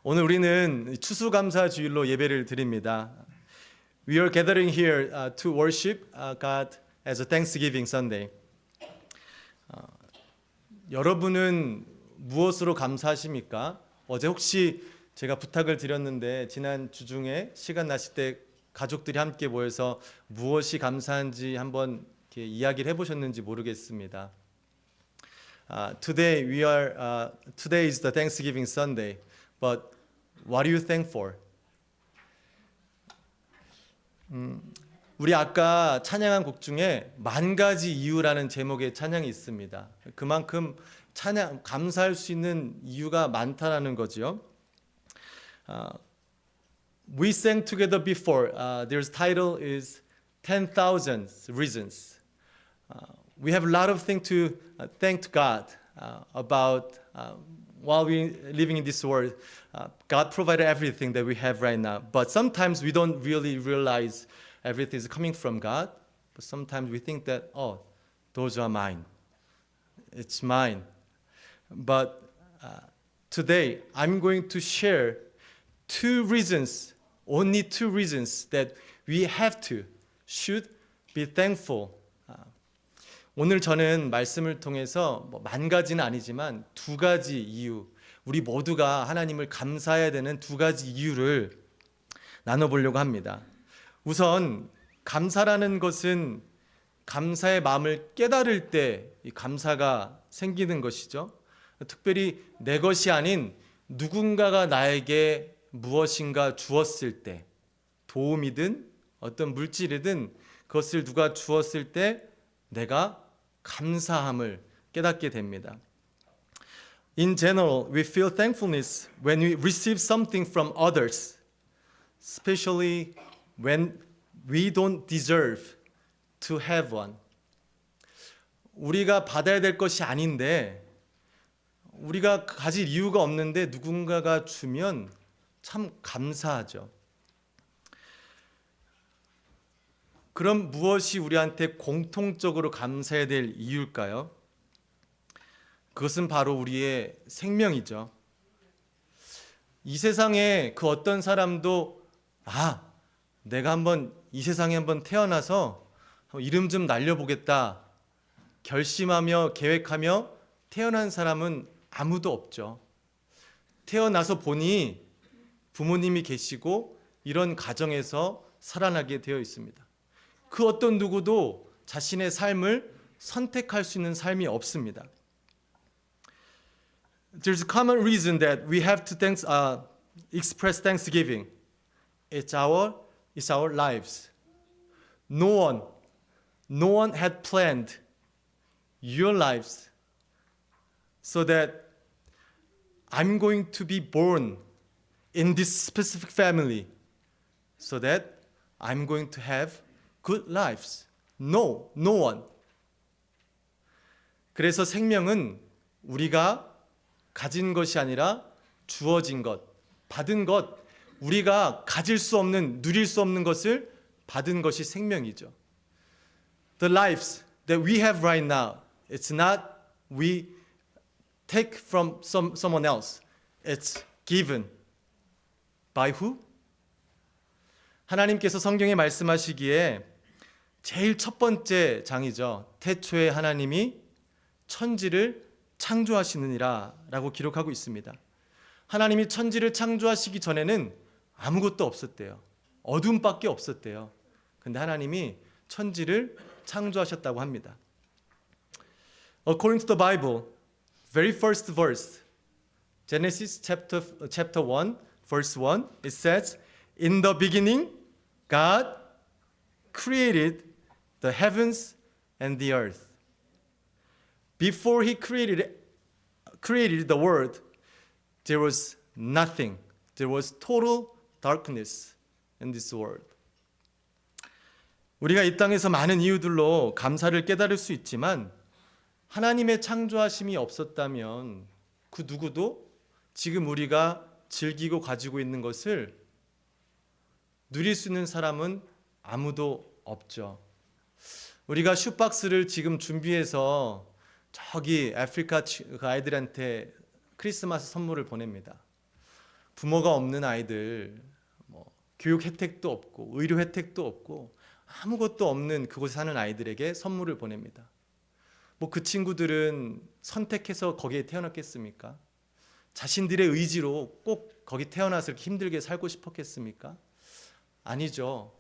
오늘 우리는 추수감사주일로 예배를 드립니다. We are gathering here to worship God as a Thanksgiving Sunday. 여러분은 무엇으로 감사하십니까? 어제 혹시 제가 부탁을 드렸는데 지난 주 중에 시간 나실 때 가족들이 함께 모여서 무엇이 감사한지 한번 이렇게 이야기를 해보셨는지 모르겠습니다. Today is the Thanksgiving Sunday, but what are you thankful for? 우리 아까 찬양한 곡 중에 만 가지 이유라는 제목의 찬양이 있습니다. 그만큼 감사할 수 있는 이유가 많다라는 거죠. We sang together before. Their title is 10,000 Reasons. We have a lot of things to thank God about while we're living in this world. God provided everything that we have right now. But sometimes we don't really realize everything is coming from God. But sometimes we think that, oh, those are mine. It's mine. But today, I'm going to share only two reasons that we should be thankful. 오늘 저는 말씀을 통해서 만 가지는 아니지만 두 가지 이유, 우리 모두가 하나님을 감사해야 되는 두 가지 이유를 나눠보려고 합니다. 우선 감사라는 것은 감사의 마음을 깨달을 때 이 감사가 생기는 것이죠. 특별히 내 것이 아닌 누군가가 나에게 무엇인가 주었을 때, 도움이든 어떤 물질이든 그것을 누가 주었을 때 내가 감사함을 깨닫게 됩니다. In general, we feel thankfulness when we receive something from others, especially when we don't deserve to have one. 우리가 받아야 될 것이 아닌데 우리가 가질 이유가 없는데 누군가가 주면 참 감사하죠. 그럼 무엇이 우리한테 공통적으로 감사해야 될 이유일까요? 그것은 바로 우리의 생명이죠. 이 세상에 그 어떤 사람도 내가 한번 이 세상에 한번 태어나서 이름 좀 날려보겠다 결심하며 계획하며 태어난 사람은 아무도 없죠. 태어나서 보니 부모님이 계시고 이런 가정에서 살아나게 되어 있습니다. 그 어떤 누구도 자신의 삶을 선택할 수 있는 삶이 없습니다. There's a common reason that we have to express thanksgiving. It's our lives. No one had planned your lives so that I'm going to be born in this specific family so that I'm going to have good lives. No one. 그래서 생명은 우리가 가진 것이 아니라 주어진 것, 받은 것, 우리가 가질 수 없는, 누릴 수 없는 것을 받은 것이 생명이죠. The lives that we have right now, it's not we take from someone else. It's given. By who? 하나님께서 성경에 말씀하시기에 제일 첫 번째 장이죠. 태초에 하나님이 천지를 창조하시느니라 라고 기록하고 있습니다. 하나님이 천지를 창조하시기 전에는 아무것도 없었대요. 어둠밖에 없었대요. 근데 하나님이 천지를 창조하셨다고 합니다. According to the Bible, very first verse, Genesis chapter 1, verse 1, it says, In the beginning, God created the heavens and the earth. Before he created the world, there was nothing. There was total darkness in this world. 우리가 이 땅에서 많은 이유들로 감사를 깨달을 수 있지만 하나님의 창조하심이 없었다면 그 누구도 지금 우리가 즐기고 가지고 있는 것을 누릴 수 있는 사람은 아무도 없죠. 우리가 슈박스를 지금 준비해서 저기 아프리카 그 아이들한테 크리스마스 선물을 보냅니다. 부모가 없는 아이들, 교육 혜택도 없고 의료 혜택도 없고 아무것도 없는 그곳에 사는 아이들에게 선물을 보냅니다. 그 친구들은 선택해서 거기에 태어났겠습니까? 자신들의 의지로 꼭 거기 태어나서 이렇게 힘들게 살고 싶었겠습니까? 아니죠.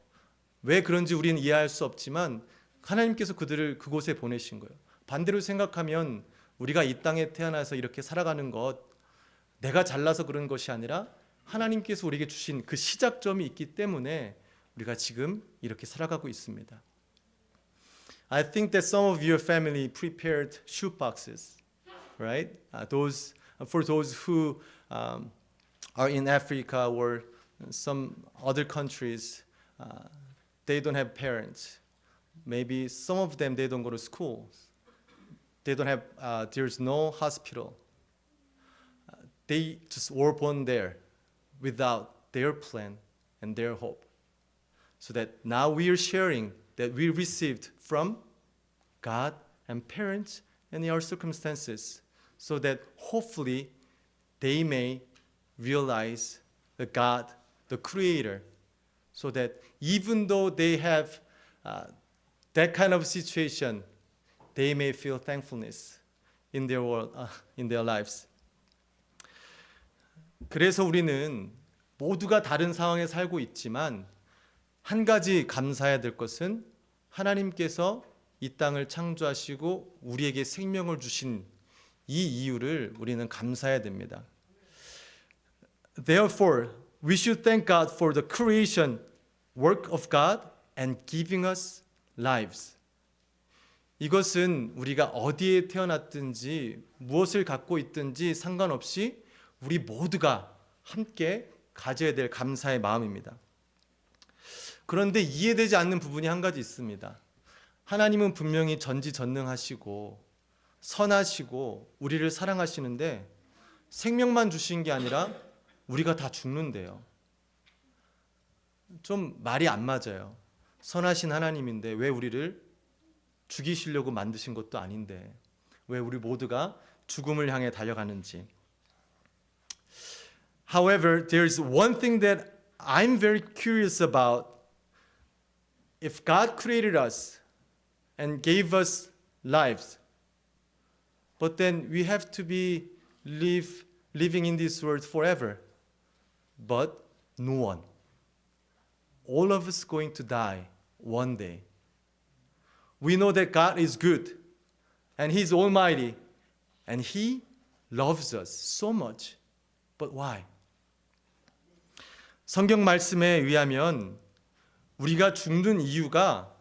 왜 그런지 우리는 이해할 수 없지만 하나님께서 그들을 그곳에 보내신 거예요. 반대로 생각하면 우리가 이 땅에 태어나서 이렇게 살아가는 것, 내가 잘나서 그런 것이 아니라 하나님께서 우리에게 주신 그 시작점이 있기 때문에 우리가 지금 이렇게 살아가고 있습니다. I think that some of your family prepared shoe boxes, right? For those who are in Africa or some other countries, they don't have parents. Maybe some of them they don't go to school. They don't have. There's no hospital. They just were born there without their plan and their hope. So that now we are sharing that we received from God and parents and our circumstances, so that hopefully they may realize the God, the Creator, so that even though they have that kind of situation, they may feel thankfulness in their world, in their lives. 그래서 우리는 모두가 다른 상황에 살고 있지만 한 가지 감사해야 될 것은 하나님께서 이 땅을 창조하시고 우리에게 생명을 주신 이 이유를 우리는 감사해야 됩니다. Therefore, we should thank God for the creation work of God and giving us lives. 이것은 우리가 어디에 태어났든지 무엇을 갖고 있든지 상관없이 우리 모두가 함께 가져야 될 감사의 마음입니다. 그런데 이해되지 않는 부분이 한 가지 있습니다. 하나님은 분명히 전지전능하시고 선하시고 우리를 사랑하시는데 생명만 주신 게 아니라 우리가 다 죽는데요. 좀 말이 안 맞아요. 선하신 하나님인데 왜 우리를 죽이시려고 만드신 것도 아닌데 왜 우리 모두가 죽음을 향해 달려가는지. However, there's one thing that I'm very curious about. If God created us and gave us lives, but then we have to be living in this world forever, but no one. All of us going to die one day. We know that God is good and He's almighty and He loves us so much. But why? 성경 말씀에 의하면 우리가 죽는 이유가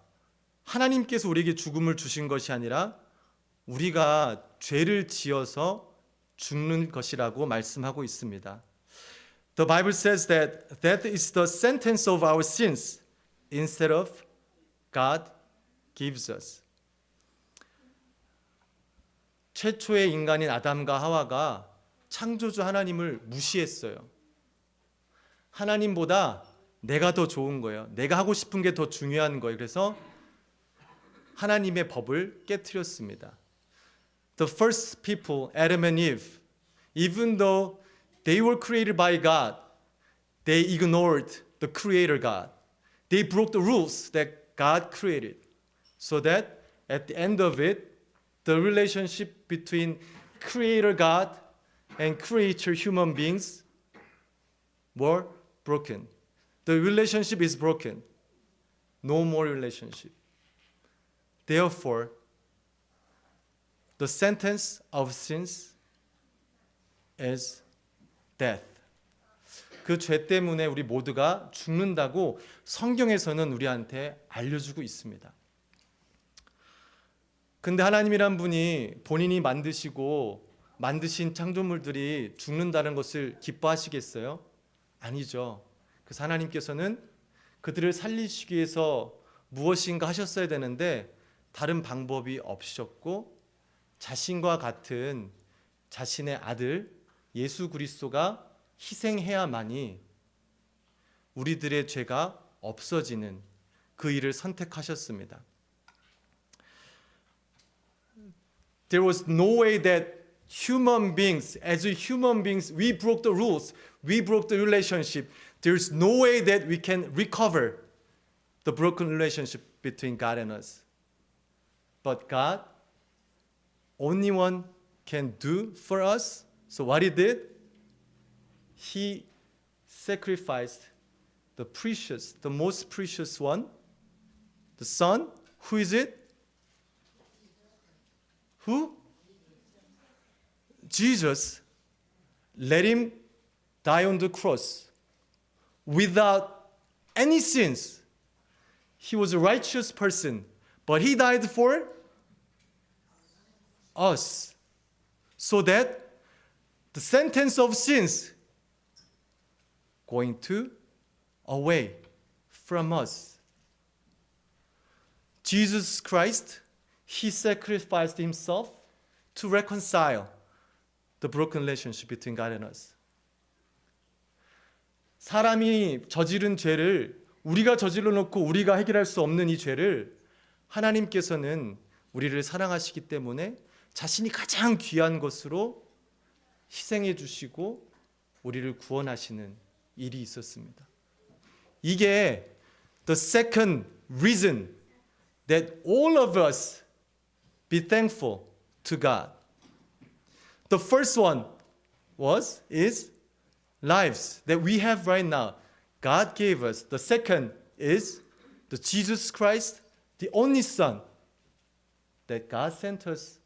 하나님께서 우리에게 죽음을 주신 것이 아니라 우리가 죄를 지어서 죽는 것이라고 말씀하고 있습니다. The Bible says that that is the sentence of our sins instead of God gives us. 최초의 인간인 아담과 하와가 창조주 하나님을 무시했어요. 하나님보다 내가 더 좋은 거예요. 내가 하고 싶은 게 더 중요한 거예요. 그래서 하나님의 법을 깨트렸습니다. The first people, Adam and Eve, even though they were created by God, they ignored the Creator God. They broke the rules that God created. So that at the end of it, the relationship between Creator God and creature human beings were broken. The relationship is broken. No more relationship. Therefore, the sentence of sins is death. 그 죄 때문에 우리 모두가 죽는다고 성경에서는 우리한테 알려주고 있습니다. 근데 하나님이란 분이 본인이 만드신 창조물들이 죽는다는 것을 기뻐하시겠어요? 아니죠. 그래서 하나님께서는 그들을 살리시기 위해서 무엇인가 하셨어야 되는데 다른 방법이 없으셨고 자신과 같은 자신의 아들 예수 그리스도가 희생해야만이 우리들의 죄가 없어지는 그 일을 선택하셨습니다. There was no way that human beings, as human beings, we broke the rules, we broke the relationship. There's no way that we can recover the broken relationship between God and us. But God, only one can do for us. So what He did, He sacrificed the precious, the most precious one, the Son. Who is it? Who? Jesus. Let Him die on the cross without any sins. He was a righteous person, but He died for us, so that the sentence of sins going to away from us. Jesus Christ, He sacrificed Himself to reconcile the broken relationship between God and us. 사람이 저지른 죄를 우리가 저질러 놓고 우리가 해결할 수 없는 이 죄를 하나님께서는 우리를 사랑하시기 때문에 자신이 가장 귀한 것으로 희생해 주시고 우리를 구원하시는 일이 있었습니다. 이게 the second reason that all of us be thankful to God. The first one is lives that we have right now. God gave us. The second is the Jesus Christ, the only Son that God sent us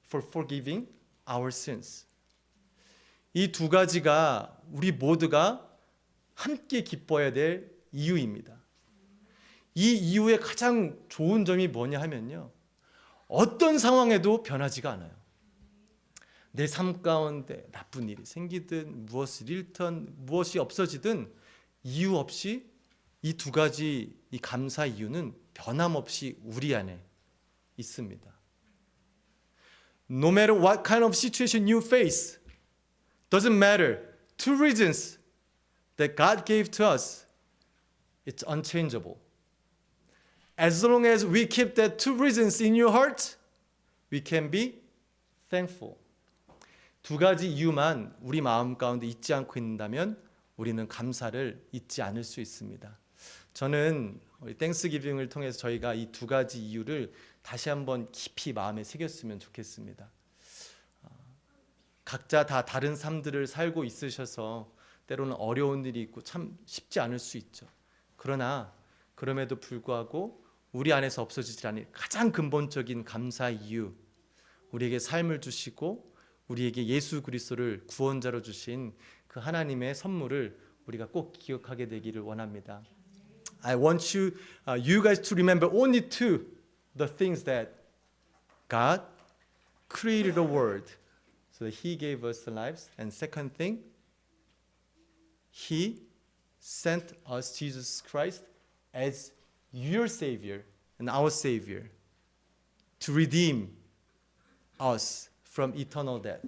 for forgiving our sins. 이 두 가지가 우리 모두가 함께 기뻐해야 될 이유입니다. 이 이유의 가장 좋은 점이 뭐냐 하면요. 어떤 상황에도 변하지가 않아요. 내 삶 가운데 나쁜 일이 생기든 무엇을 잃든 무엇이 없어지든 이유 없이 이 두 가지 이 감사 이유는 변함없이 우리 안에 있습니다. No matter what kind of situation you face, doesn't matter. Two reasons that God gave to us, it's unchangeable. As long as we keep that two reasons in your heart, we can be thankful. 두 가지 이유만 우리 마음 가운데 잊지 않고 있다면 우리는 감사를 잊지 않을 수 있습니다. 저는 땡스기빙을 통해서 저희가 이 두 가지 이유를 다시 한번 깊이 마음에 새겼으면 좋겠습니다. 각자 다 다른 삶들을 살고 있으셔서 때로는 어려운 일이 있고 참 쉽지 않을 수 있죠. 그러나 그럼에도 불구하고 우리 안에서 없어지지 않을 가장 근본적인 감사 이유, 우리에게 삶을 주시고 우리에게 예수 그리스도를 구원자로 주신 그 하나님의 선물을 우리가 꼭 기억하게 되기를 원합니다. I want you guys to remember only the things that God created the world, so that He gave us the lives. And second thing, He sent us Jesus Christ as your Savior and our Savior to redeem us from eternal death.